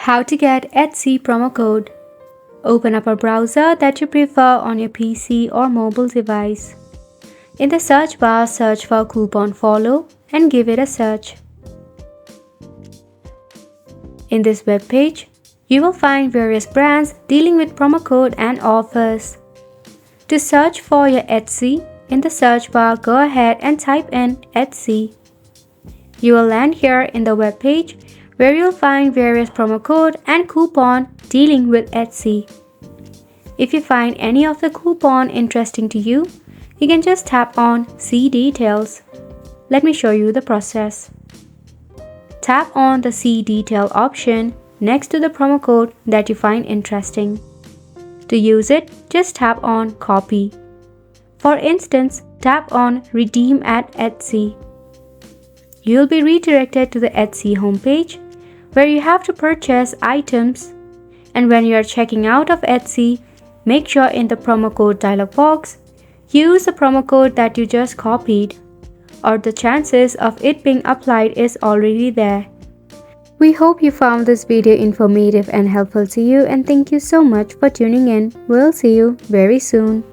How to get Etsy promo code. Open up a browser that you prefer on your PC or mobile device. In the search bar, search for coupon follow and give it a search. In this web page, you will find various brands dealing with promo code and offers. To search for your Etsy, in the search bar, go ahead and type in Etsy. You will land here in the web page where you'll find various promo code and coupon dealing with Etsy. If you find any of the coupon interesting to you, you can just tap on See Details. Let me show you the process. Tap on the See Detail option next to the promo code that you find interesting. To use it, just tap on Copy. For instance, tap on Redeem at Etsy. You'll be redirected to the Etsy homepage where you have to purchase items, and when you are checking out of Etsy, make sure in the promo code dialog box, use the promo code that you just copied, or the chances of it being applied is already there. We hope you found this video informative and helpful to you, and thank you so much for tuning in. We'll see you very soon.